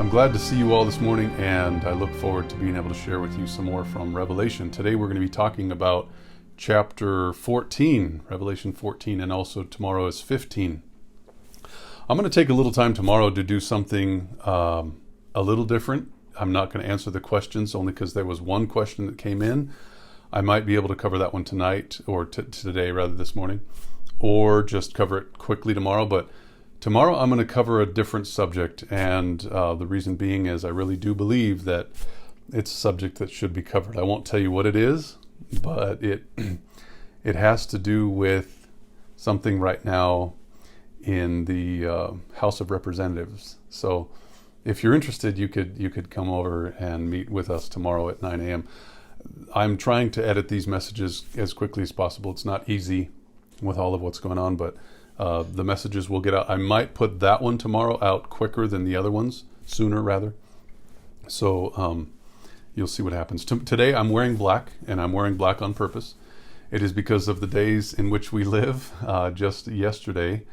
I'm glad to see you all this morning, and I look forward to being able to share with you some more from Revelation. Today we're going to be talking about chapter 14, Revelation 14, and also tomorrow is 15. I'm going to take a little time tomorrow to do something a little different. I'm not going to answer the questions only because there was one question that came in. I might be able to cover that one tonight or today rather this morning, or just cover it quickly tomorrow. But tomorrow I'm going to cover a different subject, and the reason being is I really do believe that it's a subject that should be covered. I won't tell you what it is, but it has to do with something right now in the House of Representatives. So if you're interested, you could come over and meet with us tomorrow at 9 a.m. I'm trying to edit these messages as quickly as possible. It's not easy with all of what's going on, but the messages will get out. I might put that one tomorrow out quicker than the other ones, sooner rather. So you'll see what happens. Today I'm wearing black, and I'm wearing black on purpose. It is because of the days in which we live. Just yesterday,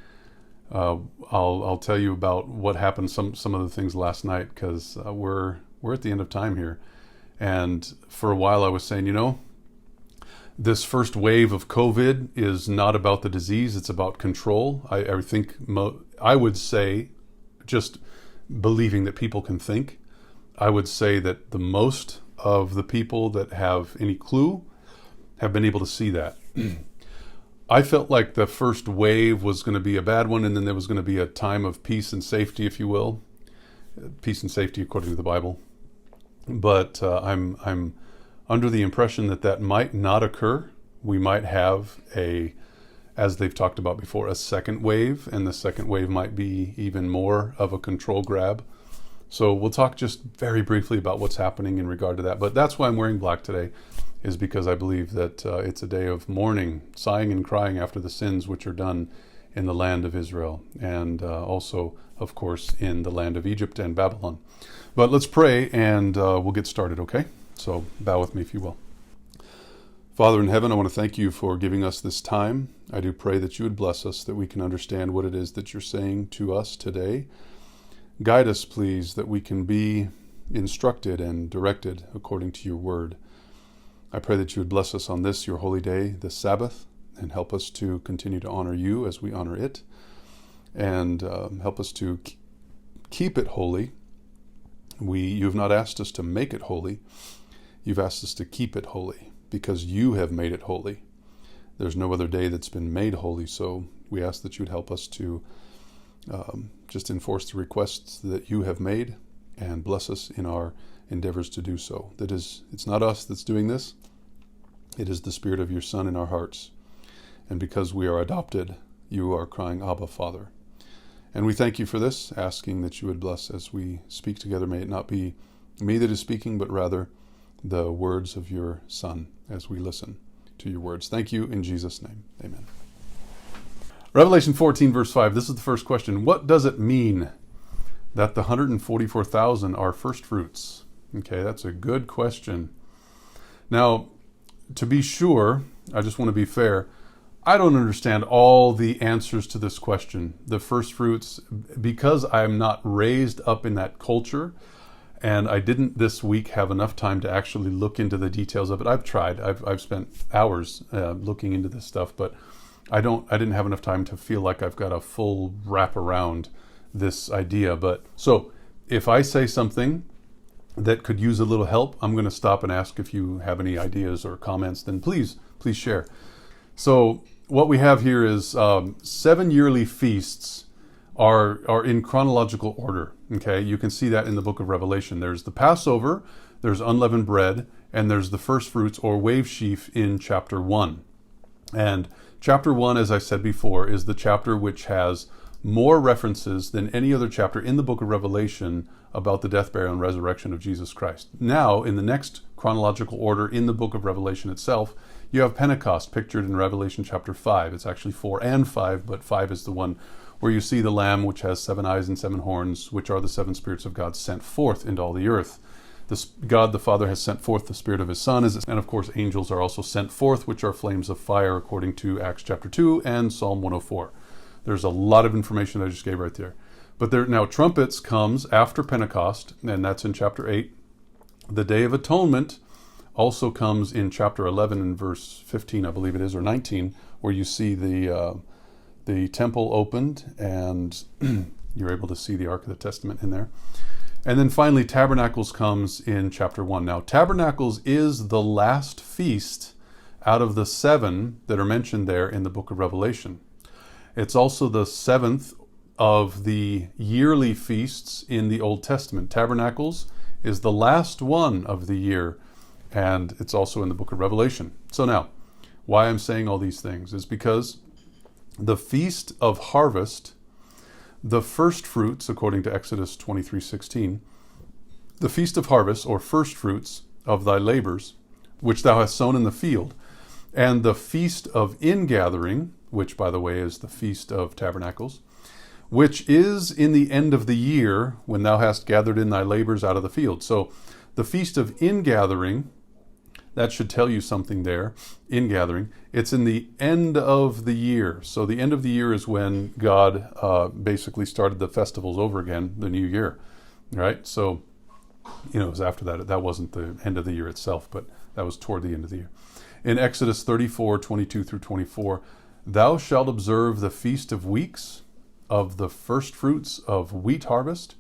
I'll tell you about what happened, some of the things last night, because we're at the end of time here. And for a while I was saying, this first wave of COVID is not about the disease, it's about control. I think I would say, just believing that people can think, I would say that the most of the people that have any clue have been able to see that. I felt like the first wave was going to be a bad one, and then there was going to be a time of peace and safety, if you will. Peace and safety according to the Bible. But I'm under the impression that might not occur. We might have as they've talked about before, a second wave, and the second wave might be even more of a control grab. So we'll talk just very briefly about what's happening in regard to that. But that's why I'm wearing black today, is because I believe that it's a day of mourning, sighing and crying after the sins which are done in the land of Israel, and also, of course, in the land of Egypt and Babylon. But let's pray, and we'll get started, okay? So bow with me if you will. Father in heaven, I want to thank you for giving us this time. I do pray that you would bless us, that we can understand what it is that you're saying to us today. Guide us, please, that we can be instructed and directed according to your word. I pray that you would bless us on this, your holy day, this Sabbath, and help us to continue to honor you as we honor it, and help us to keep it holy. You have not asked us to make it holy. You've asked us to keep it holy because you have made it holy. There's no other day that's been made holy, so we ask that you'd help us to just enforce the requests that you have made, and bless us in our endeavors to do so. It's not us that's doing this. It is the Spirit of your Son in our hearts. And because we are adopted, you are crying, Abba, Father. And we thank you for this, asking that you would bless as we speak together. May it not be me that is speaking, but rather the words of your Son as we listen to your words. Thank you in Jesus' name. Amen. Revelation 14, verse 5. This is the first question. What does it mean that the 144,000 are first fruits? Okay, that's a good question. Now, to be sure, I just want to be fair, I don't understand all the answers to this question. The first fruits, because I'm not raised up in that culture, and I didn't this week have enough time to actually look into the details of it. I've tried. I've spent hours looking into this stuff, but I didn't have enough time to feel like I've got a full wrap around this idea. But so if I say something that could use a little help, I'm going to stop and ask if you have any ideas or comments. Then please share. So what we have here is 7 yearly feasts are in chronological order. Okay, you can see that in the book of Revelation. There's the Passover, there's unleavened bread, and there's the first fruits or wave sheaf in chapter 1. And chapter 1, as I said before, is the chapter which has more references than any other chapter in the book of Revelation about the death, burial, and resurrection of Jesus Christ. Now, in the next chronological order in the book of Revelation itself, you have Pentecost pictured in Revelation chapter 5. It's actually 4 and 5, but 5 is the one where you see the Lamb which has 7 eyes and 7 horns, which are the 7 spirits of God sent forth into all the earth. God the Father has sent forth the Spirit of his Son, and of course angels are also sent forth, which are flames of fire according to Acts chapter 2 and Psalm 104. There's a lot of information I just gave right there. But now trumpets comes after Pentecost, and that's in chapter 8. The Day of Atonement also comes in chapter 11 and verse 15, I believe it is, or 19, where you see the temple opened and you're able to see the Ark of the Testament in there. And then finally, Tabernacles comes in chapter 1. Now, Tabernacles is the last feast out of the 7 that are mentioned there in the book of Revelation. It's also the 7th of the yearly feasts in the Old Testament. Tabernacles is the last one of the year, and it's also in the book of Revelation. So now, why I'm saying all these things is because the Feast of Harvest, the first fruits, according to Exodus 23:16, the Feast of Harvest, or first fruits of thy labors, which thou hast sown in the field, and the Feast of Ingathering, which, by the way, is the Feast of Tabernacles, which is in the end of the year, when thou hast gathered in thy labors out of the field. So the Feast of Ingathering, that should tell you something there. Ingathering, it's in the end of the year. So the end of the year is when God basically started the festivals over again, the new year, right? So, it was after that. That wasn't the end of the year itself, but that was toward the end of the year. In Exodus 34:22 through 24, thou shalt observe the Feast of Weeks, of the first fruits of wheat harvest,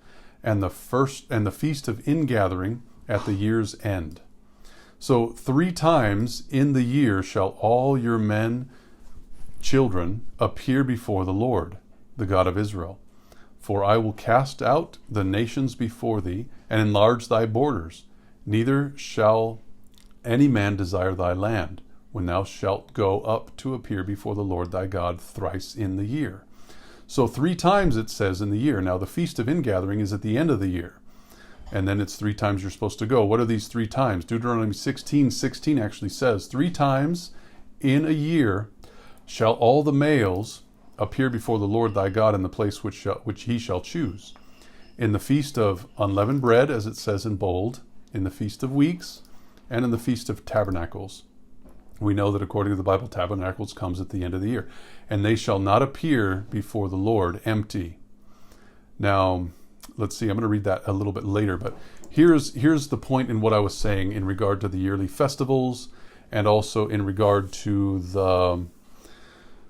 and the Feast of Ingathering at the year's end. So 3 times in the year shall all your men, children, appear before the Lord, the God of Israel. For I will cast out the nations before thee, and enlarge thy borders. Neither shall any man desire thy land, when thou shalt go up to appear before the Lord thy God thrice in the year. So 3 times it says in the year. Now the Feast of Ingathering is at the end of the year. And then it's 3 times you're supposed to go. What are these 3 times? Deuteronomy 16:16 actually says, 3 times in a year shall all the males appear before the Lord thy God in the place which he shall choose. In the Feast of Unleavened Bread, as it says in bold, in the Feast of Weeks, and in the Feast of Tabernacles. We know that according to the Bible, Tabernacles comes at the end of the year. And they shall not appear before the Lord empty. Now, let's see, I'm going to read that a little bit later, but here's the point in what I was saying in regard to the yearly festivals, and also in regard to the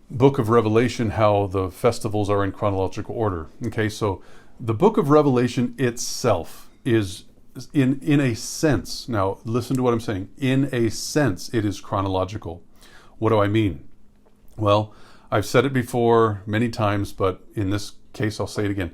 book of Revelation, how the festivals are in chronological order. Okay, so the book of Revelation itself is in a sense, now listen to what I'm saying, in a sense it is chronological. What do I mean? Well, I've said it before many times, but in this case I'll say it again.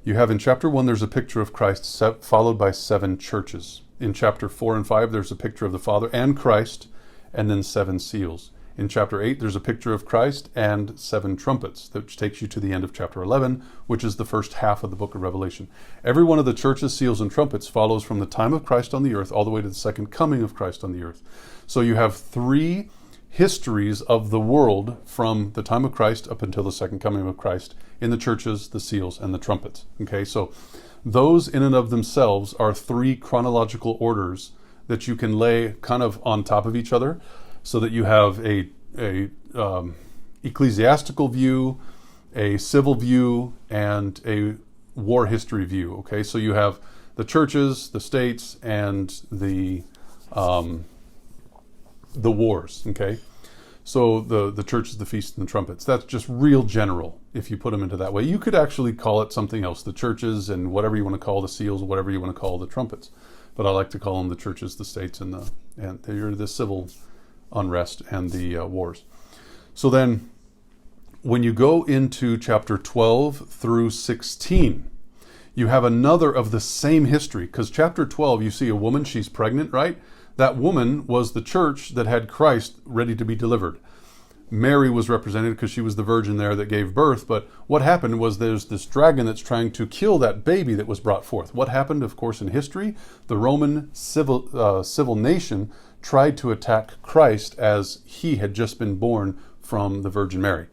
You have in chapter 1, there's a picture of Christ followed by 7 churches. In chapter 4 and 5, there's a picture of the Father and Christ, and then 7 seals. In chapter 8, there's a picture of Christ and 7 trumpets, which takes you to the end of chapter 11, which is the first half of the book of Revelation. Every one of the churches, seals, and trumpets follows from the time of Christ on the earth all the way to the second coming of Christ on the earth. So you have 3 histories of the world from the time of Christ up until the second coming of Christ in the churches, the seals, and the trumpets. Okay, so those in and of themselves are 3 chronological orders that you can lay kind of on top of each other, so that you have a ecclesiastical view, a civil view, and a war history view. Okay, so you have the churches, the states, and the wars. Okay, so the churches, the feasts, and the trumpets. That's just real general. If you put them into that way, you could actually call it something else: the churches and whatever you want to call the seals, whatever you want to call the trumpets. But I like to call them the churches, the states, and the civil unrest and the wars. So then, when you go into chapter 12 through 16, you have another of the same history. Because chapter 12, you see a woman, she's pregnant, right? That woman was the church that had Christ ready to be delivered. Mary was represented because she was the virgin there that gave birth. But what happened was there's this dragon that's trying to kill that baby that was brought forth. What happened, of course, in history? The Roman civil nation tried to attack Christ as he had just been born from the Virgin Mary.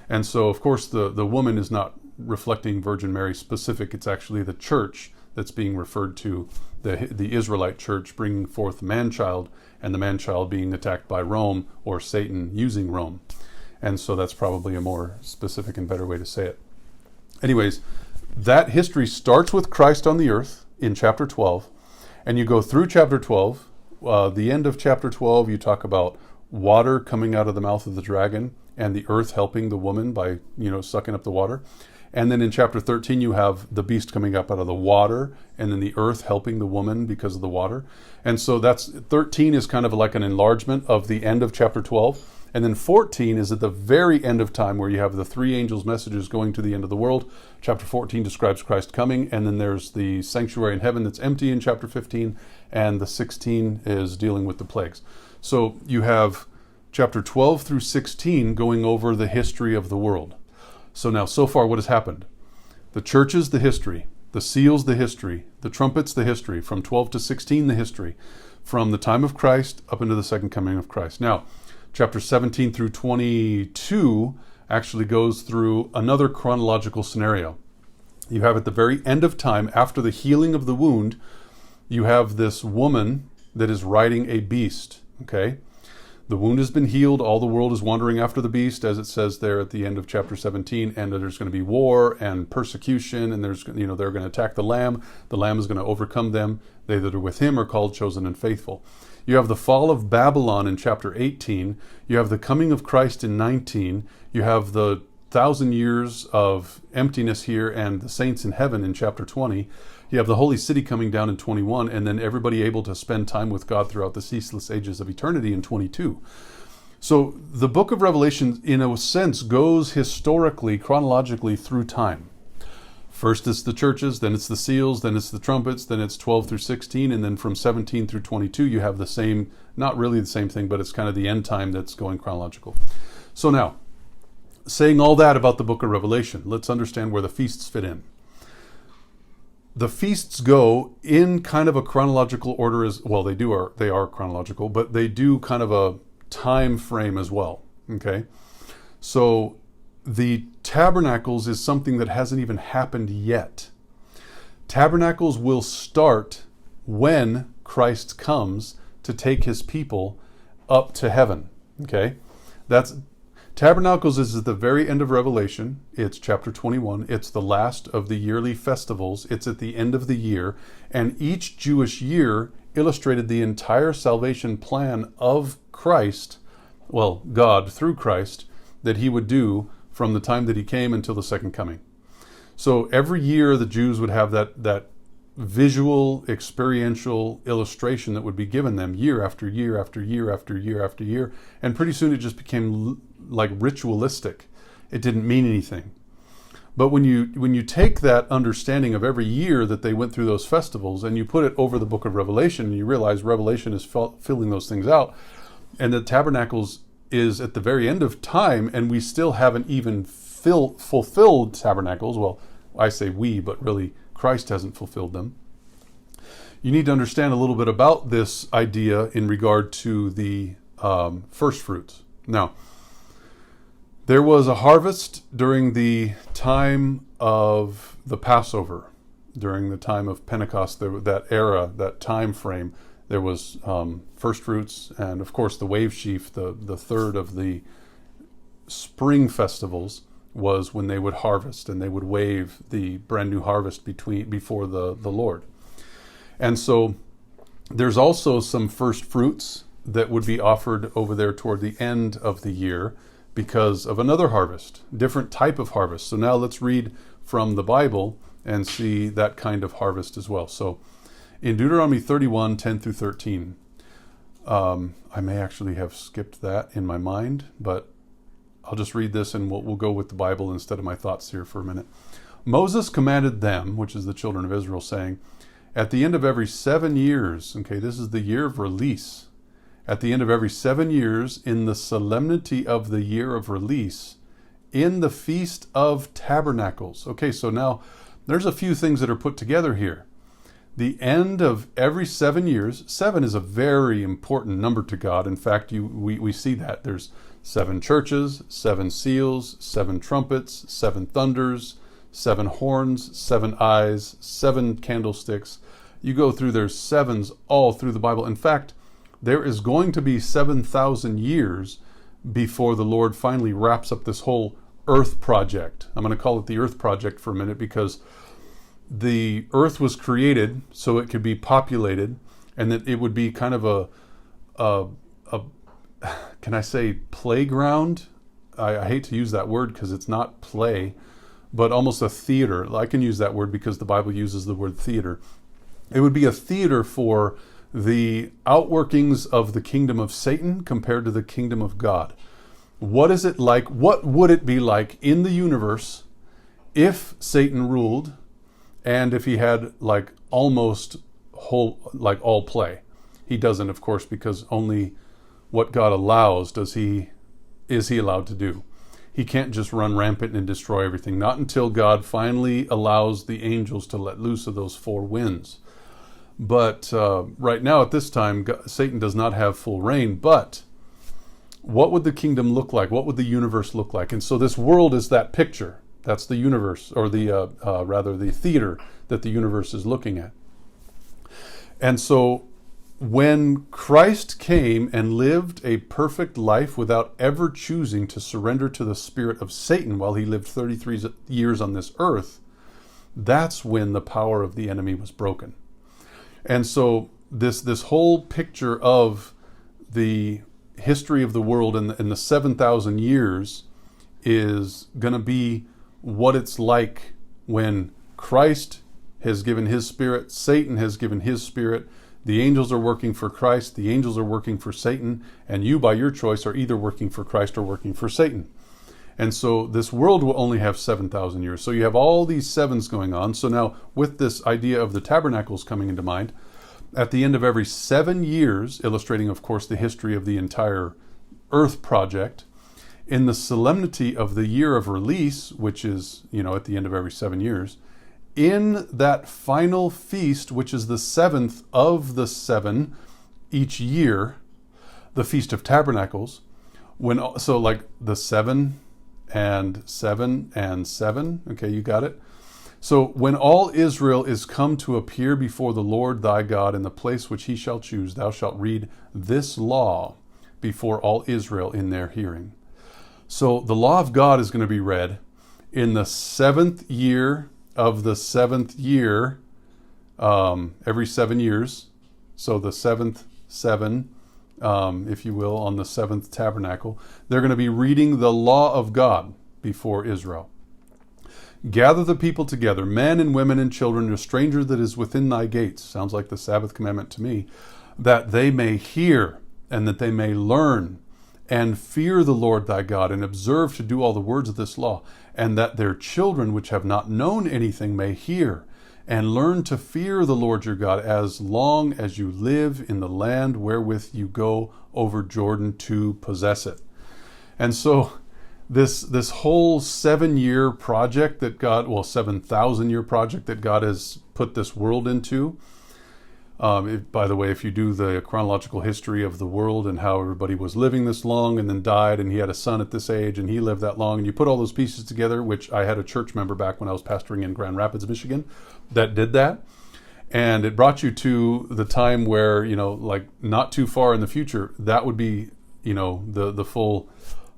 And so, of course, the woman is not reflecting Virgin Mary specific. It's actually the church that's being referred to, the Israelite church bringing forth the man-child, and the man-child being attacked by Rome, or Satan using Rome. And so that's probably a more specific and better way to say it. Anyways, that history starts with Christ on the earth in chapter 12, and you go through chapter 12. The end of chapter 12, you talk about water coming out of the mouth of the dragon and the earth helping the woman by, sucking up the water. And then in chapter 13, you have the beast coming up out of the water, and then the earth helping the woman because of the water. And so 13 is kind of like an enlargement of the end of chapter 12. And then 14 is at the very end of time, where you have the three angels' messages going to the end of the world. Chapter 14 describes Christ coming, and then there's the sanctuary in heaven that's empty in chapter 15, and the 16 is dealing with the plagues. So you have chapter 12 through 16 going over the history of the world. So now, so far, what has happened? The churches, the history. The seals, the history. The trumpets, the history. From 12 to 16, the history. From the time of Christ up into the second coming of Christ. Now, chapter 17 through 22 actually goes through another chronological scenario. You have at the very end of time, after the healing of the wound, you have this woman that is riding a beast, okay? The wound has been healed. All the world is wandering after the beast, as it says there at the end of chapter 17. And there's going to be war and persecution, and they're going to attack the Lamb. The Lamb is going to overcome them. They that are with him are called, chosen, and faithful. You have the fall of Babylon in chapter 18. You have the coming of Christ in 19. You have the 1,000 years of emptiness here and the saints in heaven in chapter 20. You have the holy city coming down in 21, and then everybody able to spend time with God throughout the ceaseless ages of eternity in 22. So the book of Revelation, in a sense, goes historically, chronologically through time. First it's the churches, then it's the seals, then it's the trumpets, then it's 12 through 16, and then from 17 through 22 you have the same, not really the same thing, but it's kind of the end time that's going chronological. So now, saying all that about the book of Revelation, let's understand where the feasts fit in. The feasts go in kind of a chronological order as well. They are chronological, but they do kind of a time frame as well. Okay, so the tabernacles is something that hasn't even happened yet. Tabernacles will start when Christ comes to take his people up to heaven. Okay, Tabernacles is at the very end of Revelation. It's chapter 21. It's the last of the yearly festivals. It's at the end of the year. And each Jewish year illustrated the entire salvation plan of Christ, well, God through Christ, that he would do from the time that he came until the second coming. So every year the Jews would have that visual, experiential illustration that would be given them year after year after year after year after year. And pretty soon it just became like ritualistic. It didn't mean anything. But when you take that understanding of every year that they went through those festivals and you put it over the book of Revelation, and you realize Revelation is filling those things out, and the tabernacles is at the very end of time, and we still haven't even fulfilled tabernacles. Well, I say we, but really Christ hasn't fulfilled them. You need to understand a little bit about this idea in regard to the first fruits. Now, there was a harvest during the time of the Passover, during the time of Pentecost, that era, that time frame. There was first fruits, and of course the wave sheaf, the third of the spring festivals, was when they would harvest, and they would wave the brand new harvest before the Lord. And so there's also some first fruits that would be offered over there toward the end of the year, because of another harvest, different type of harvest. So now let's read from the Bible and see that kind of harvest as well. So in Deuteronomy 31, 10 through 13, I may actually have skipped that in my mind, but I'll just read this and we'll go with the Bible instead of my thoughts here for a minute. Moses commanded them, which is the children of Israel, saying, at the end of every 7 years, okay, this is the year of release, at the end of every 7 years, in the solemnity of the year of release, in the Feast of Tabernacles. Okay, so now there's a few things that are put together here. The end of every 7 years, 7 is a very important number to God. In fact, we see that. There's 7 churches, 7 seals, 7 trumpets, 7 thunders, 7 horns, 7 eyes, 7 candlesticks. You go through, there's 7s all through the Bible. In fact, there is going to be 7,000 years before the Lord finally wraps up this whole earth project. I'm going to call it the earth project for a minute because the earth was created so it could be populated, and that it would be kind of a can I say playground? I hate to use that word because it's not play, but almost a theater. I can use that word because the Bible uses the word theater. It would be a theater for the outworkings of the kingdom of Satan compared to the kingdom of God. What is it like? What would it be like in the universe if Satan ruled and if he had like almost like all play? He doesn't, of course, because only what God allows is he allowed to do. He can't just run rampant and destroy everything. Not until God finally allows the angels to let loose of those four winds. But right now, at this time, Satan does not have full reign. But what would the kingdom look like? What would the universe look like? And so this world is that picture. That's the universe, or the theater that the universe is looking at. And so when Christ came and lived a perfect life without ever choosing to surrender to the spirit of Satan while he lived 33 years on this earth, that's when the power of the enemy was broken. And so this whole picture of the history of the world in the 7,000 years is going to be what it's like when Christ has given his spirit, Satan has given his spirit, the angels are working for Christ, the angels are working for Satan, and you by your choice are either working for Christ or working for Satan. And so this world will only have 7,000 years. So you have all these sevens going on. So now with this idea of the tabernacles coming into mind, at the end of every 7 years, illustrating, of course, the history of the entire Earth project, in the solemnity of the year of release, which is, at the end of every 7 years, in that final feast, which is the seventh of the seven each year, the Feast of Tabernacles, like the 7 and 7 and 7, okay, you got it? So when all Israel is come to appear before the Lord thy God in the place which he shall choose, thou shalt read this law before all Israel in their hearing. So the law of God is going to be read in the 7th year of the 7th year, every 7 years. So the 7th 7, if you will, on the 7th tabernacle. They're going to be reading the law of God before Israel. Gather the people together, men and women and children, a stranger that is within thy gates. Sounds like the Sabbath commandment to me. That they may hear and that they may learn and fear the Lord thy God and observe to do all the words of this law, and that their children which have not known anything may hear and learn to fear the Lord your God as long as you live in the land wherewith you go over Jordan to possess it. And so this whole 7-year project that 7,000-year project that God has put this world into. By the way, if you do the chronological history of the world and how everybody was living this long and then died, and he had a son at this age and he lived that long, and you put all those pieces together, which I had a church member back when I was pastoring in Grand Rapids, Michigan, that did that. And it brought you to the time where, like not too far in the future, that would be, the full,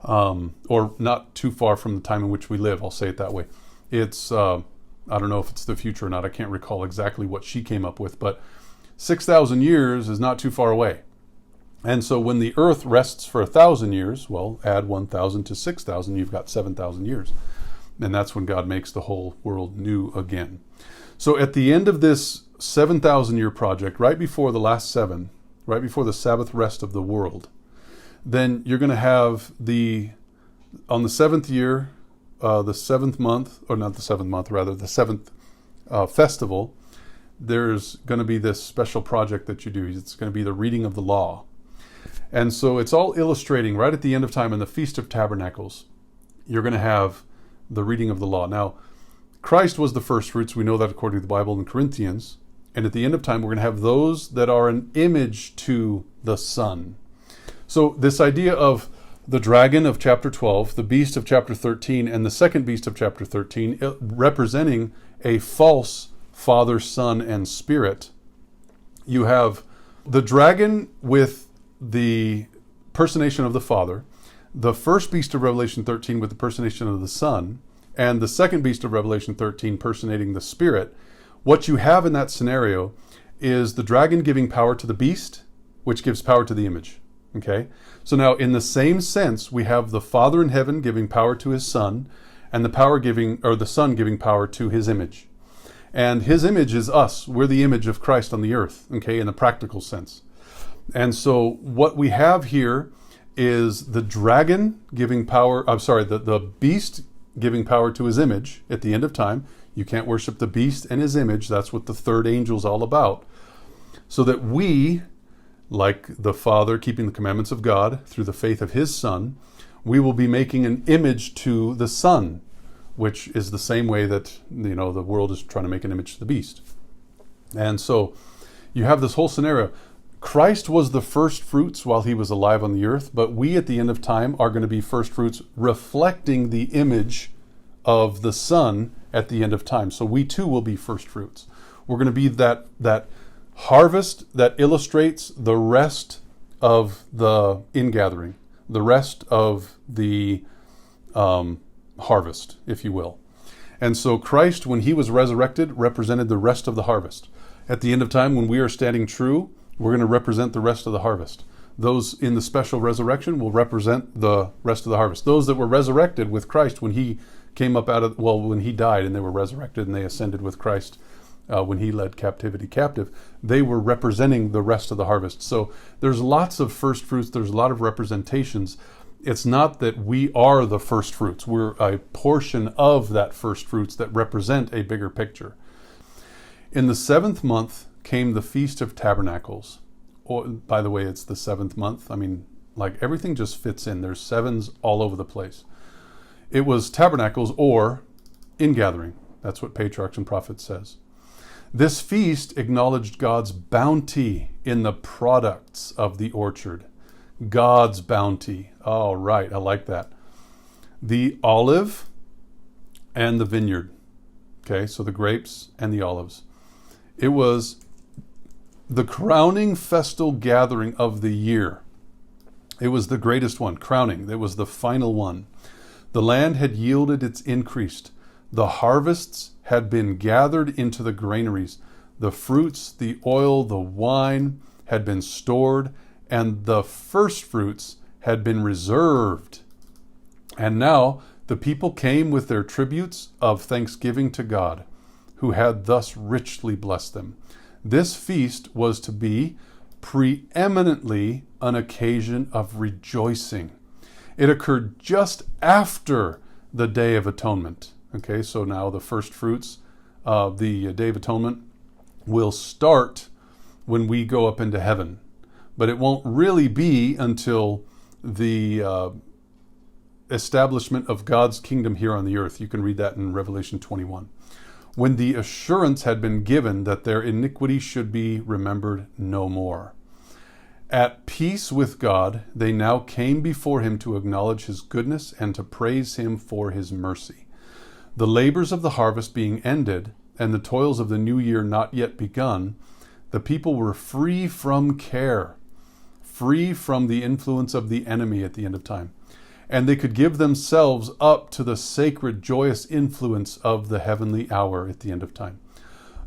or not too far from the time in which we live. I'll say it that way. It's, I don't know if it's the future or not. I can't recall exactly what she came up with, but 6,000 years is not too far away. And so when the earth rests for 1,000 years, well, add 1,000 to 6,000, you've got 7,000 years. And that's when God makes the whole world new again. So at the end of this 7,000-year project, right before the last 7, right before the Sabbath rest of the world, then you're going to have on the 7th year, the 7th month, or not the 7th month, rather, the 7th festival, there's going to be this special project that you do. It's going to be the reading of the law. And so it's all illustrating right at the end of time in the Feast of Tabernacles. You're going to have the reading of the law. Now, Christ was the first fruits. We know that according to the Bible in Corinthians. And at the end of time, we're going to have those that are an image to the Son. So this idea of the dragon of chapter 12, the beast of chapter 13, and the second beast of chapter 13, representing a false Father, Son, and Spirit. You have the dragon with the personation of the Father. the first beast of Revelation 13 with the personation of the Son, and the second beast of Revelation 13 personating the Spirit, what you have in that scenario is the dragon giving power to the beast, which gives power to the image. Okay? So now, in the same sense, we have the Father in heaven giving power to his Son, and the Son giving power to his image. And his image is us. We're the image of Christ on the earth, okay, in a practical sense. And so what we have here is the dragon giving power, the beast giving power to his image at the end of time. You can't worship the beast and his image. That's what the third angel is all about. So that we, like the Father keeping the commandments of God through the faith of his Son, we will be making an image to the Son, which is the same way that, the world is trying to make an image to the beast. And so you have this whole scenario. Christ was the first fruits while he was alive on the earth, but we at the end of time are going to be first fruits reflecting the image of the Son at the end of time. So we too will be first fruits. We're going to be that harvest that illustrates the rest of the ingathering, the rest of the harvest, if you will. And so Christ, when he was resurrected, represented the rest of the harvest. At the end of time, when we are standing true, we're going to represent the rest of the harvest. Those in the special resurrection will represent the rest of the harvest. Those that were resurrected with Christ when he came up when he died and they were resurrected and they ascended with Christ when he led captivity captive, they were representing the rest of the harvest. So there's lots of first fruits. There's a lot of representations. It's not that we are the first fruits. We're a portion of that first fruits that represent a bigger picture. In the 7th month came the Feast of Tabernacles. By the way, it's the 7th month. I mean, like everything just fits in. There's 7s all over the place. It was tabernacles or ingathering. That's what Patriarchs and Prophets says. This feast acknowledged God's bounty in the products of the orchard. God's bounty. All right, I like that. The olive and the vineyard. Okay, so the grapes and the olives. It was the crowning festal gathering of the year. It was the greatest one, crowning. It was the final one. The land had yielded its increase. The harvests had been gathered into the granaries. The fruits, the oil, the wine had been stored, and the first fruits had been reserved. And now the people came with their tributes of thanksgiving to God, who had thus richly blessed them. This feast was to be preeminently an occasion of rejoicing. It occurred just after the Day of Atonement. Okay, so now the first fruits of the Day of Atonement will start when we go up into heaven. But it won't really be until the establishment of God's kingdom here on the earth. You can read that in Revelation 21. When the assurance had been given that their iniquity should be remembered no more. At peace with God, they now came before him to acknowledge his goodness and to praise him for his mercy. The labors of the harvest being ended, and the toils of the new year not yet begun, the people were free from care, free from the influence of the enemy at the end of time. And they could give themselves up to the sacred, joyous influence of the heavenly hour at the end of time.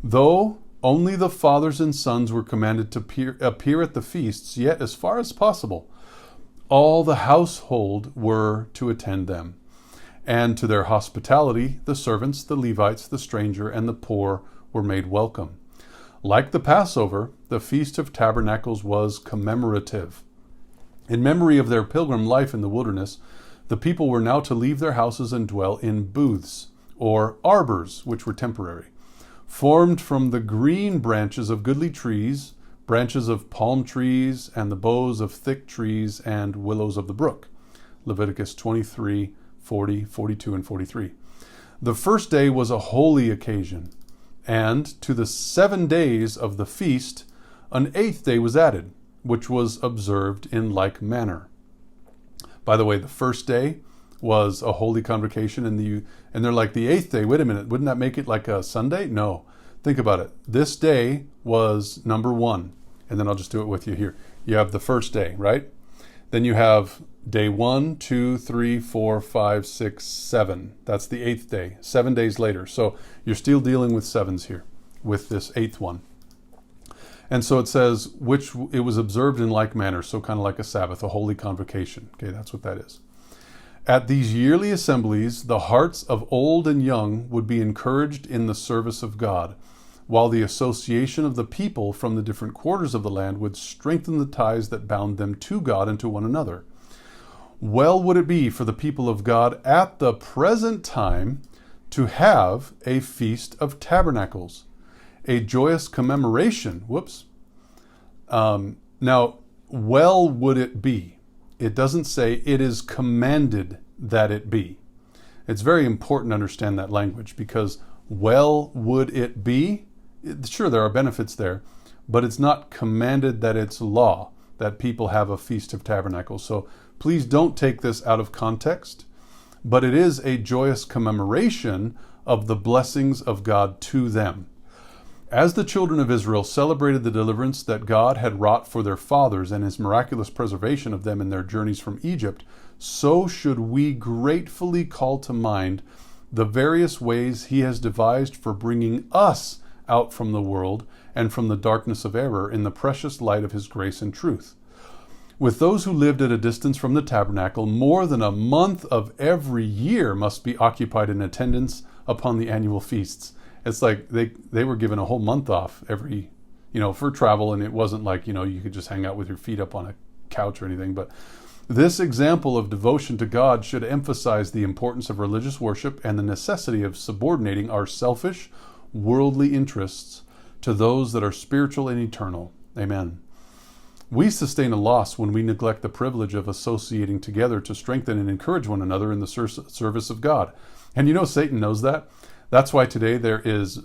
Though only the fathers and sons were commanded to appear at the feasts, yet as far as possible, all the household were to attend them. And to their hospitality, the servants, the Levites, the stranger, and the poor were made welcome. Like the Passover, the Feast of Tabernacles was commemorative. In memory of their pilgrim life in the wilderness, the people were now to leave their houses and dwell in booths, or arbors, which were temporary, formed from the green branches of goodly trees, branches of palm trees, and the boughs of thick trees and willows of the brook. Leviticus 23, 40, 42, and 43. The first day was a holy occasion, and to the 7 days of the feast, an 8th day was added, which was observed in like manner. By the way, the first day was a holy convocation, and they're like, the 8th day, wait a minute, wouldn't that make it like a Sunday? No. Think about it. This day was number 1, and then I'll just do it with you here. You have the first day, right? Then you have day 1, 2, 3, 4, 5, 6, 7. That's the 8th day, 7 days later. So you're still dealing with sevens here with this 8th one. And so it says, which it was observed in like manner, so kind of like a Sabbath, a holy convocation. Okay, that's what that is. At these yearly assemblies, the hearts of old and young would be encouraged in the service of God, while the association of the people from the different quarters of the land would strengthen the ties that bound them to God and to one another. Well would it be for the people of God at the present time to have a Feast of Tabernacles, a joyous commemoration. Now, well would it be. It doesn't say it is commanded that it be. It's very important to understand that language, because well would it be? Sure, there are benefits there, but it's not commanded that it's law that people have a Feast of Tabernacles. So please don't take this out of context, but it is a joyous commemoration of the blessings of God to them. As the children of Israel celebrated the deliverance that God had wrought for their fathers and his miraculous preservation of them in their journeys from Egypt, so should we gratefully call to mind the various ways he has devised for bringing us out from the world and from the darkness of error in the precious light of his grace and truth. With those who lived at a distance from the tabernacle, more than a month of every year must be occupied in attendance upon the annual feasts. It's like they were given a whole month off every, for travel, and it wasn't like, you could just hang out with your feet up on a couch or anything. But this example of devotion to God should emphasize the importance of religious worship and the necessity of subordinating our selfish, worldly interests to those that are spiritual and eternal. Amen. We sustain a loss when we neglect the privilege of associating together to strengthen and encourage one another in the service of God. And Satan knows that. That's why today there is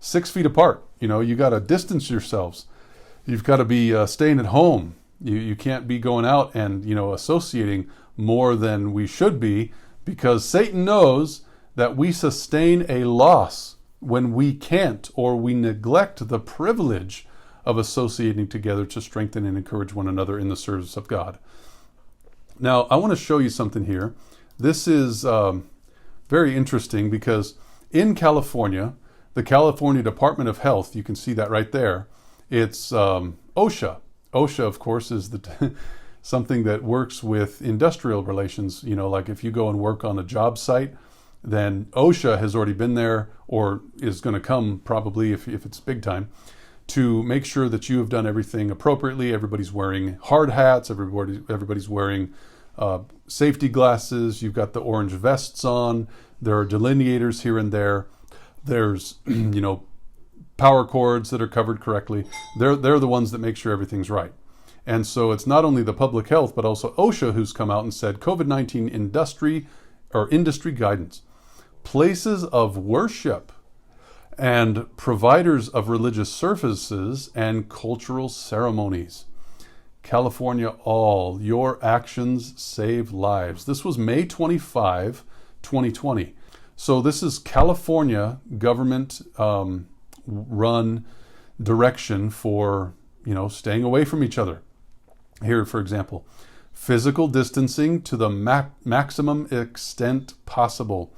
6 feet apart. You got to distance yourselves. You've got to be staying at home. You can't be going out and, associating more than we should be, because Satan knows that we sustain a loss when we can't, or we neglect the privilege of associating together to strengthen and encourage one another in the service of God. Now, I want to show you something here. This is very interesting, because in California, the California Department of Health, you can see that right there, it's OSHA. OSHA, of course, is something that works with industrial relations. Like if you go and work on a job site, then OSHA has already been there, or is going to come probably if it's big time, to make sure that you have done everything appropriately. Everybody's wearing hard hats. Everybody's wearing safety glasses. You've got the orange vests on. There are delineators here and there. There's, power cords that are covered correctly. They're the ones that make sure everything's right. And so it's not only the public health, but also OSHA who's come out and said COVID-19 industry guidance. Places of worship and providers of religious services and cultural ceremonies. California, all your actions save lives. This was May 25, 2020. So this is California government run direction for, staying away from each other. Here, for example, physical distancing to the maximum extent possible.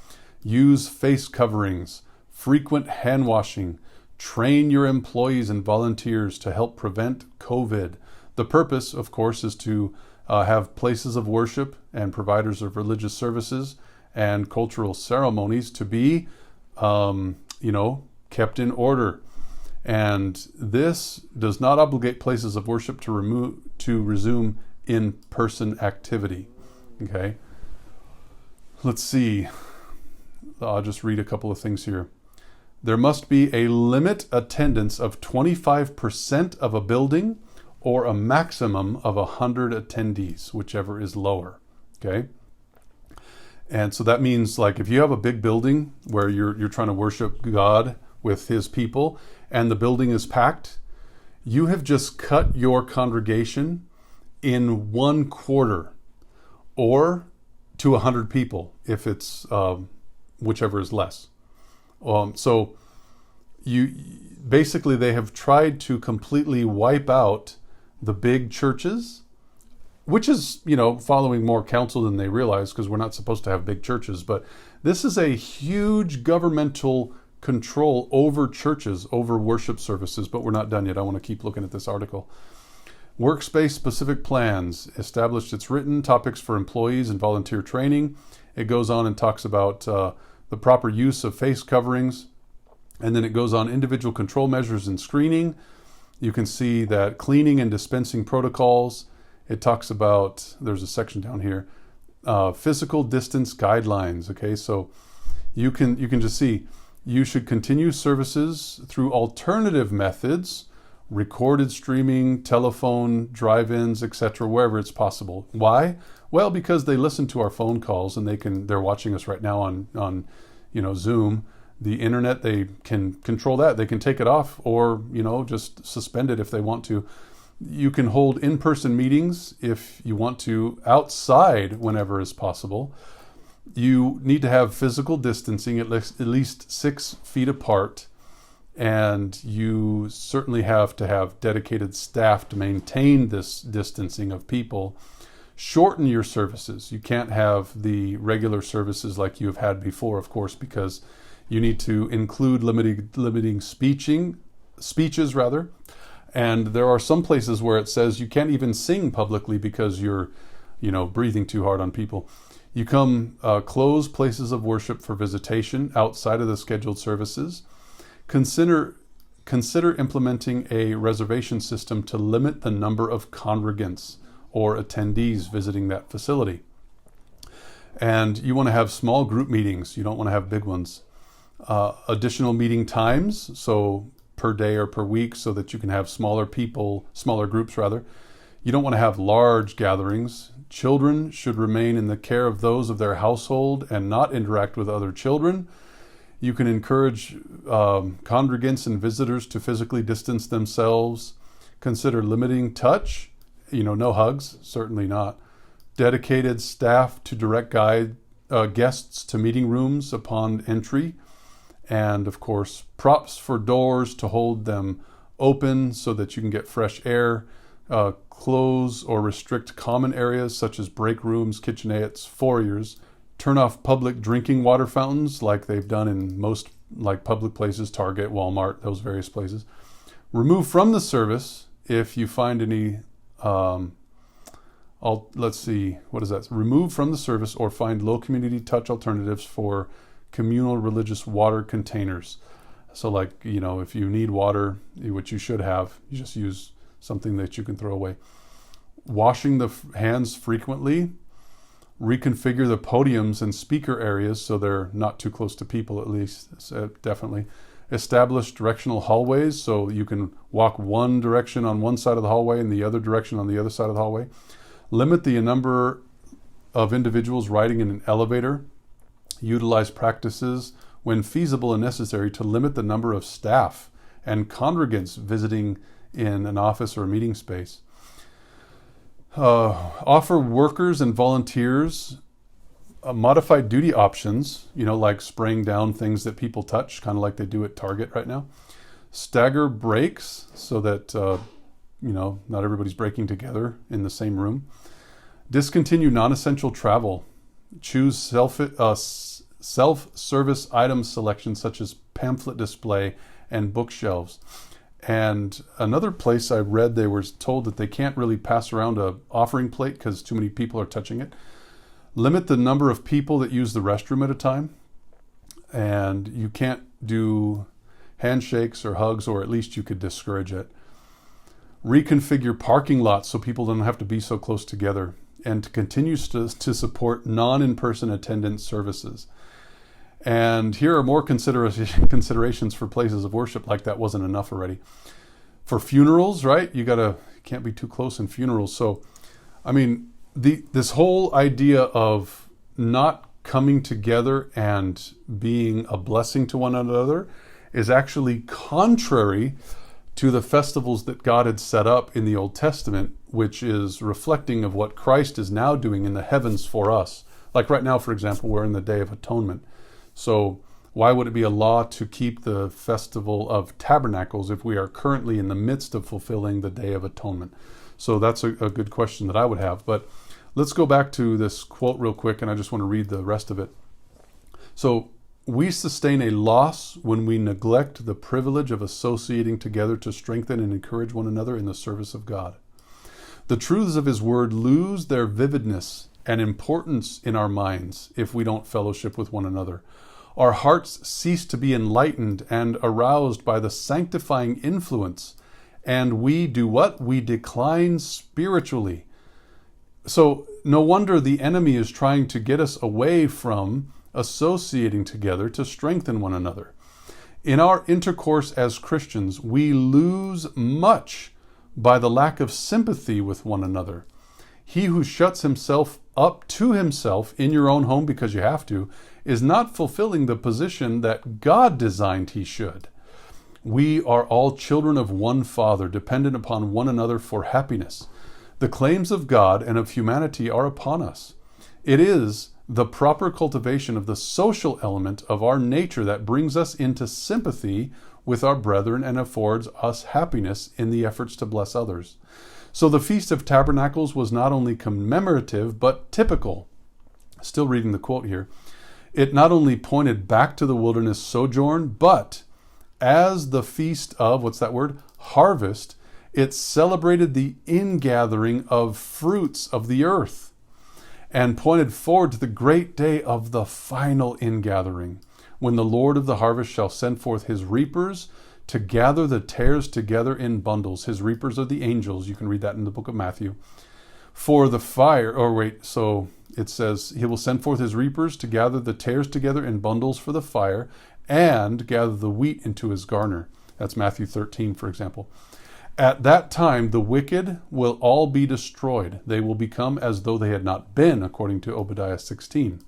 Use face coverings, frequent hand washing, train your employees and volunteers to help prevent COVID. The purpose, of course, is to have places of worship and providers of religious services and cultural ceremonies to be, kept in order. And this does not obligate places of worship to resume in-person activity. Okay. Let's see. I'll just read a couple of things here. There must be a limit attendance of 25% of a building, or a maximum of 100 attendees, whichever is lower. Okay. And so that means, like, if you have a big building where you're trying to worship God with his people and the building is packed, you have just cut your congregation in 1/4, or to 100 people if it's whichever is less. So basically they have tried to completely wipe out the big churches which is, following more counsel than they realize, because we're not supposed to have big churches. But this is a huge governmental control over churches, over worship services. But we're not done yet. I want to keep looking at this article. Workspace specific plans established its written topics for employees and volunteer training. It goes on and talks about the proper use of face coverings. And then it goes on individual control measures and screening. You can see that cleaning and dispensing protocols. It talks about, there's a section down here, physical distance guidelines. Okay, so you can just see, you should continue services through alternative methods, recorded streaming, telephone, drive-ins, etc., wherever it's possible. Why? Well, because they listen to our phone calls, and they're watching us right now on Zoom. The internet, they can control that. They can take it off, or just suspend it if they want to. You can hold in-person meetings if you want to outside whenever is possible. You need to have physical distancing at least 6 feet apart. And you certainly have to have dedicated staff to maintain this distancing of people. Shorten your services. You can't have the regular services like you have had before, of course, because you need to include limiting speeches. And there are some places where it says you can't even sing publicly because you're, breathing too hard on people. You close places of worship for visitation outside of the scheduled services. Consider implementing a reservation system to limit the number of congregants or attendees visiting that facility. And you want to have small group meetings. You don't want to have big ones. Additional meeting times, so per day or per week, so that you can have smaller groups rather. You don't want to have large gatherings. Children should remain in the care of those of their household and not interact with other children. You can encourage congregants and visitors to physically distance themselves. Consider limiting touch. No hugs, certainly not. Dedicated staff to direct guide guests to meeting rooms upon entry. And of course, props for doors to hold them open so that you can get fresh air. Close or restrict common areas such as break rooms, kitchenettes, foyers. Turn off public drinking water fountains like they've done in most public places, Target, Walmart, those various places. Remove from the service if you find any, let's see, what is that? Remove from the service or find low community touch alternatives for communal religious water containers. So if you need water, which you should have, you just use something that you can throw away. Washing the hands frequently. Reconfigure the podiums and speaker areas so they're not too close to people, at least, definitely. Establish directional hallways so you can walk one direction on one side of the hallway and the other direction on the other side of the hallway. Limit the number of individuals riding in an elevator. Utilize practices when feasible and necessary to limit the number of staff and congregants visiting in an office or a meeting space. Offer workers and volunteers modified duty options, like spraying down things that people touch, kind of like they do at Target right now. Stagger breaks so that, not everybody's breaking together in the same room. Discontinue non-essential travel. Choose self-service item selection such as pamphlet display and bookshelves. And another place I read, they were told that they can't really pass around a offering plate because too many people are touching it. Limit the number of people that use the restroom at a time. And you can't do handshakes or hugs, or at least you could discourage it. Reconfigure parking lots so people don't have to be so close together. And to continue to support non-in-person attendance services. And here are more considerations for places of worship, like that wasn't enough already. For funerals, right? You can't be too close in funerals. So, this whole idea of not coming together and being a blessing to one another is actually contrary to the festivals that God had set up in the Old Testament, which is reflecting of what Christ is now doing in the heavens for us. Like right now, for example, we're in the Day of Atonement. So why would it be a law to keep the Festival of Tabernacles if we are currently in the midst of fulfilling the Day of Atonement? So that's a good question that I would have. But let's go back to this quote real quick, and I just want to read the rest of it. So, we sustain a loss when we neglect the privilege of associating together to strengthen and encourage one another in the service of God. The truths of His Word lose their vividness and importance in our minds if we don't fellowship with one another. Our hearts cease to be enlightened and aroused by the sanctifying influence, and we do what? We decline spiritually. So no wonder the enemy is trying to get us away from associating together to strengthen one another. In our intercourse as Christians, we lose much by the lack of sympathy with one another. He who shuts himself up to himself in your own home because you have to is not fulfilling the position that God designed he should. We are all children of one Father, dependent upon one another for happiness. The claims of God and of humanity are upon us. It is the proper cultivation of the social element of our nature that brings us into sympathy with our brethren and affords us happiness in the efforts to bless others. So the Feast of Tabernacles was not only commemorative, but typical. Still reading the quote here. It not only pointed back to the wilderness sojourn, but as the feast of, what's that word? Harvest, it celebrated the ingathering of fruits of the earth and pointed forward to the great day of the final ingathering, when the Lord of the harvest shall send forth his reapers to gather the tares together in bundles. His reapers are the angels. You can read that in the book of Matthew. For the fire, so it says, he will send forth his reapers to gather the tares together in bundles for the fire and gather the wheat into his garner. That's Matthew 13, for example. At that time, the wicked will all be destroyed. They will become as though they had not been, according to Obadiah 16.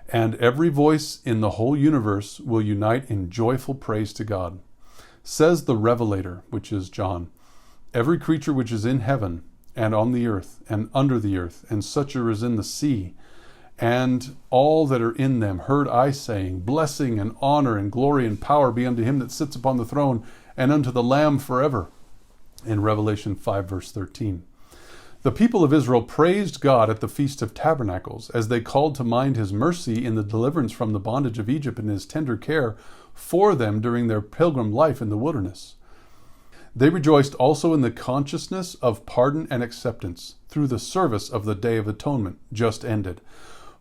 And every voice in the whole universe will unite in joyful praise to God. Says the Revelator, which is John, every creature which is in heaven and on the earth and under the earth and such as is in the sea, and all that are in them, heard I saying, blessing and honor and glory and power be unto him that sits upon the throne and unto the Lamb forever. In Revelation 5, verse 13. The people of Israel praised God at the Feast of Tabernacles as they called to mind his mercy in the deliverance from the bondage of Egypt and his tender care for them during their pilgrim life in the wilderness. They rejoiced also in the consciousness of pardon and acceptance through the service of the Day of Atonement just ended.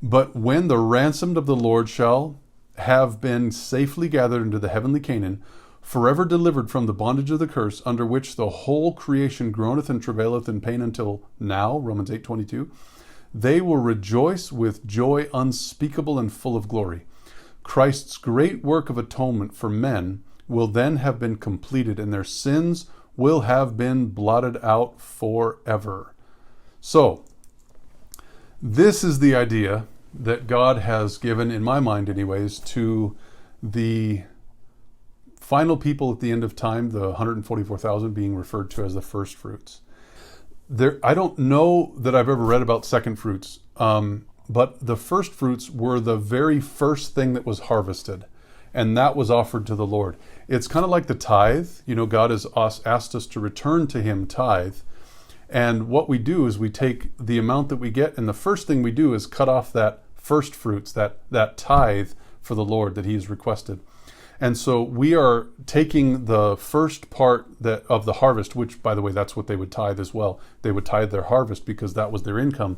But when the ransomed of the Lord shall have been safely gathered into the heavenly Canaan, forever delivered from the bondage of the curse under which the whole creation groaneth and travaileth in pain until now, Romans 8:22, they will rejoice with joy unspeakable and full of glory. Christ's great work of atonement for men will then have been completed, and their sins will have been blotted out forever. So, this is the idea that God has given, in my mind anyways, to the final people at the end of time, the 144,000 being referred to as the first fruits. I don't know that I've ever read about second fruits, but the first fruits were the very first thing that was harvested, and that was offered to the Lord. It's kind of like the tithe. God has asked us to return to him tithe, and what we do is we take the amount that we get, and the first thing we do is cut off that first fruits, that tithe for the Lord that he has requested. And so we are taking the first part of the harvest, which, by the way, that's what they would tithe as well. They would tithe their harvest because that was their income.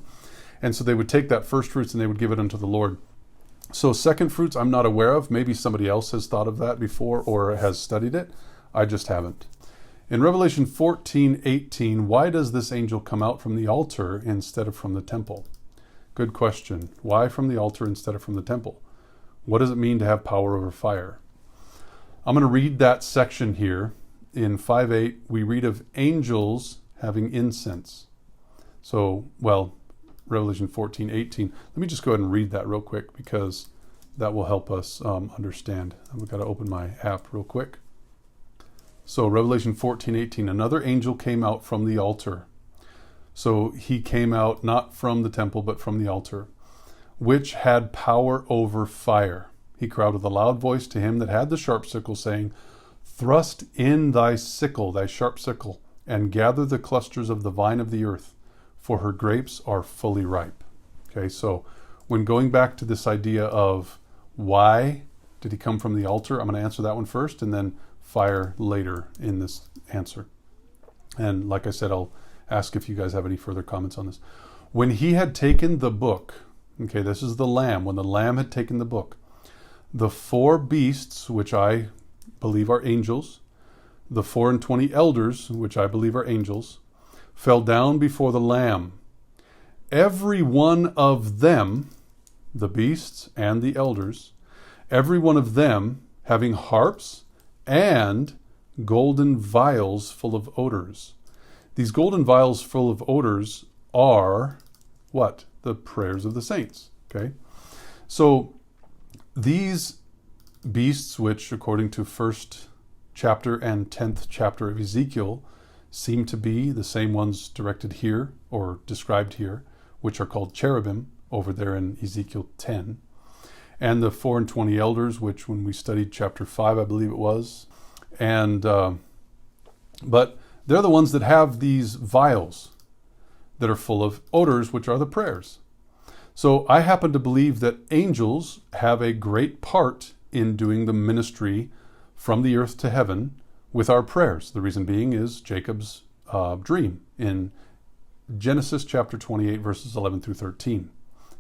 And so they would take that first fruits and they would give it unto the Lord. So second fruits, I'm not aware of. Maybe somebody else has thought of that before or has studied it. I just haven't. In Revelation 14:18, why does this angel come out from the altar instead of from the temple? Good question. Why from the altar instead of from the temple? What does it mean to have power over fire? I'm going to read that section here. In 5:8, we read of angels having incense. So, Revelation 14:18. Let me just go ahead and read that real quick because that will help us understand. I've got to open my app real quick. So, Revelation 14:18, another angel came out from the altar. So, he came out not from the temple, but from the altar, which had power over fire. He cried with a loud voice to him that had the sharp sickle, saying, thrust in thy sickle, thy sharp sickle, and gather the clusters of the vine of the earth, for her grapes are fully ripe. Okay, so when going back to this idea of why did he come from the altar, I'm going to answer that one first and then fire later in this answer. And like I said, I'll ask if you guys have any further comments on this. When he had taken the book, okay, this is the Lamb, when the Lamb had taken the book, the 4 beasts, which I believe are angels, the 24 elders, which I believe are angels, fell down before the Lamb. Every one of them, the beasts and the elders, every one of them having harps and golden vials full of odors. These golden vials full of odors are what? The prayers of the saints. Okay? So these beasts, which according to 1st chapter and 10th chapter of Ezekiel, seem to be the same ones directed here or described here, which are called cherubim over there in Ezekiel 10. And the 24 elders, which when we studied chapter 5, I believe it was. And but they're the ones that have these vials that are full of odors, which are the prayers. So I happen to believe that angels have a great part in doing the ministry from the earth to heaven with our prayers. The reason being is Jacob's dream in Genesis chapter 28, verses 11 through 13.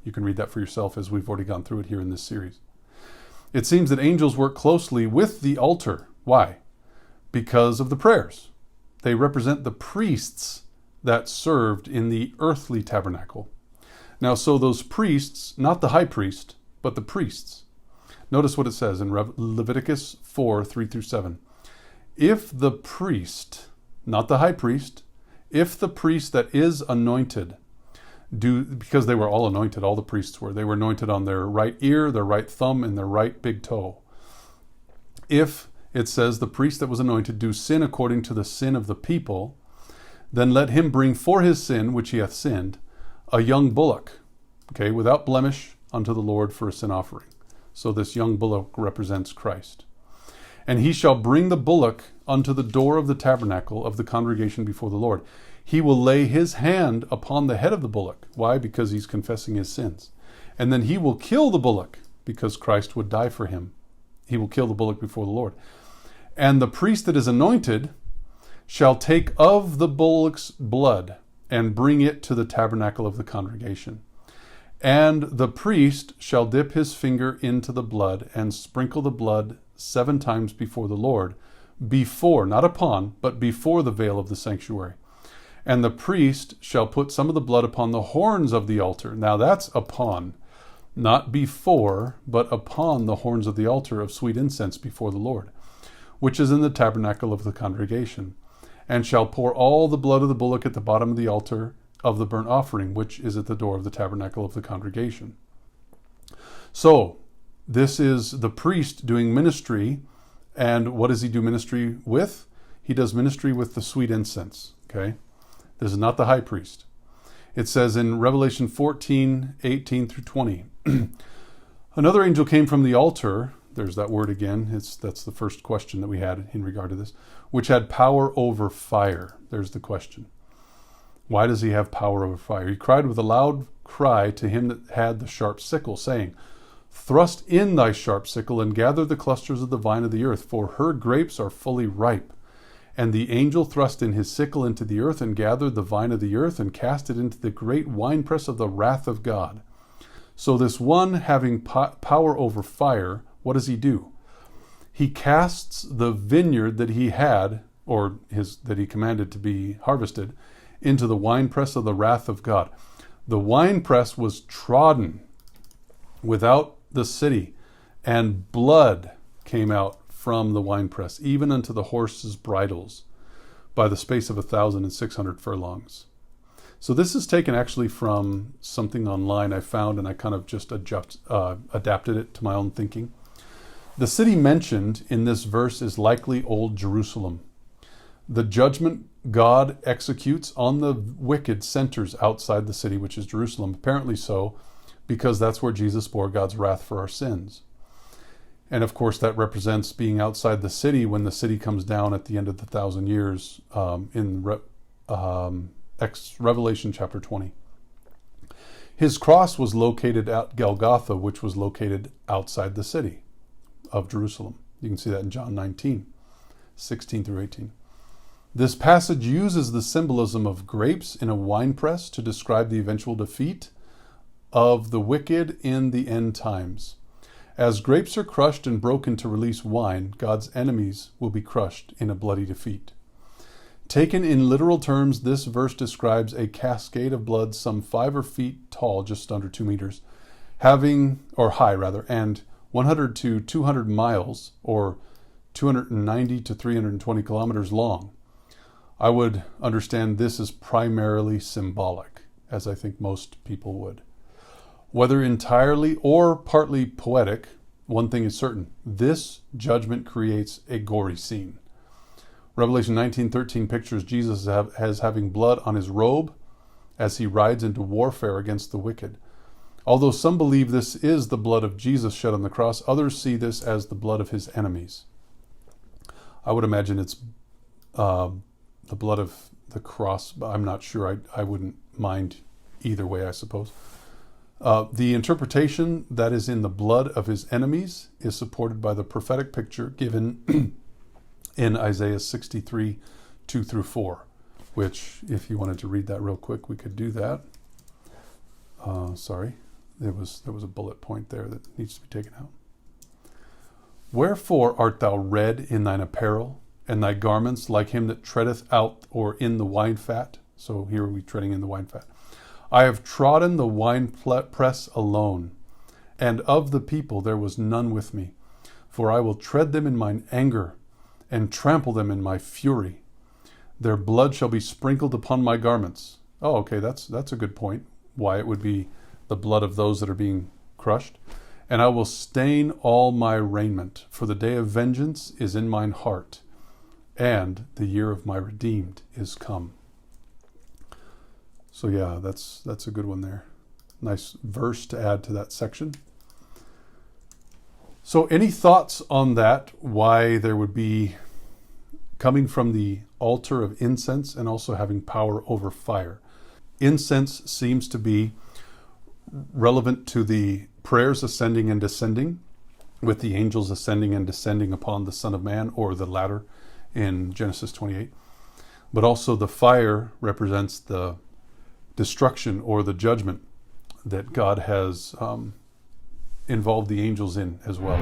You can read that for yourself as we've already gone through it here in this series. It seems that angels work closely with the altar. Why? Because of the prayers. They represent the priests that served in the earthly tabernacle. Now, so those priests, not the high priest, but the priests. Notice what it says in Leviticus 4, 3 through 7. If the priest, not the high priest, if the priest that is anointed, because they were all anointed, all the priests were. They were anointed on their right ear, their right thumb, and their right big toe. If it says the priest that was anointed do sin according to the sin of the people, then let him bring for his sin, which he hath sinned, a young bullock, okay, without blemish unto the Lord for a sin offering. So this young bullock represents Christ. And he shall bring the bullock unto the door of the tabernacle of the congregation before the Lord. He will lay his hand upon the head of the bullock. Why? Because he's confessing his sins. And then he will kill the bullock, because Christ would die for him. He will kill the bullock before the Lord. And the priest that is anointed shall take of the bullock's blood and bring it to the tabernacle of the congregation. And the priest shall dip his finger into the blood and sprinkle the blood 7 times before the Lord, before, not upon, but before the veil of the sanctuary. And the priest shall put some of the blood upon the horns of the altar. Now that's upon, not before, but upon the horns of the altar of sweet incense before the Lord, which is in the tabernacle of the congregation, and shall pour all the blood of the bullock at the bottom of the altar of the burnt offering, which is at the door of the tabernacle of the congregation. So, this is the priest doing ministry, and what does he do ministry with? He does ministry with the sweet incense, okay? This is not the high priest. It says in Revelation 14, 18 through 20, another angel came from the altar, there's that word again, that's the first question that we had in regard to this, which had power over fire. There's the question. Why does he have power over fire? He cried with a loud cry to him that had the sharp sickle, saying, Thrust in thy sharp sickle and gather the clusters of the vine of the earth, for her grapes are fully ripe. And the angel thrust in his sickle into the earth and gathered the vine of the earth and cast it into the great winepress of the wrath of God. So this one having power over fire, what does he do? He casts the vineyard that he had, or that he commanded to be harvested, into the winepress of the wrath of God. The winepress was trodden without the city, and blood came out from the winepress, even unto the horses' bridles, by the space of 1,600 furlongs. So this is taken actually from something online I found, and I kind of just adapted it to my own thinking. The city mentioned in this verse is likely Old Jerusalem. The judgment God executes on the wicked centers outside the city, which is Jerusalem. Apparently so, because that's where Jesus bore God's wrath for our sins. And of course, that represents being outside the city when the city comes down at the end of the 1,000 years in Revelation chapter 20. His cross was located at Golgotha, which was located outside the city of Jerusalem. You can see that in John 19, 16 through 18. This passage uses the symbolism of grapes in a winepress to describe the eventual defeat of the wicked in the end times. As grapes are crushed and broken to release wine, God's enemies will be crushed in a bloody defeat. Taken in literal terms, this verse describes a cascade of blood some 5 feet tall, just under 2 meters, and 100 to 200 miles, or 290 to 320 kilometers long. I would understand this is primarily symbolic, as I think most people would. Whether entirely or partly poetic, one thing is certain: this judgment creates a gory scene. Revelation 19:13 pictures Jesus as having blood on his robe as he rides into warfare against the wicked. Although some believe this is the blood of Jesus shed on the cross, others see this as the blood of his enemies. I would imagine it's the blood of the cross, but I'm not sure. I wouldn't mind either way, I suppose. The interpretation that is in the blood of his enemies is supported by the prophetic picture given in Isaiah 63, 2 through 4, which, if you wanted to read that real quick, we could do that. Sorry, there was a bullet point there that needs to be taken out. Wherefore art thou red in thine apparel, and thy garments like him that treadeth out or in the wine fat? So here are we treading in the wine fat. I have trodden the wine press alone, and of the people there was none with me. For I will tread them in mine anger, and trample them in my fury. Their blood shall be sprinkled upon my garments. Oh, okay, that's a good point, why it would be the blood of those that are being crushed. And I will stain all my raiment, for the day of vengeance is in mine heart, and the year of my redeemed is come. So yeah, that's a good one there. Nice verse to add to that section. So any thoughts on that, why there would be coming from the altar of incense and also having power over fire? Incense seems to be relevant to the prayers ascending and descending, with the angels ascending and descending upon the Son of Man, or the ladder in Genesis 28. But also the fire represents the destruction or the judgment that God has involved the angels in as well.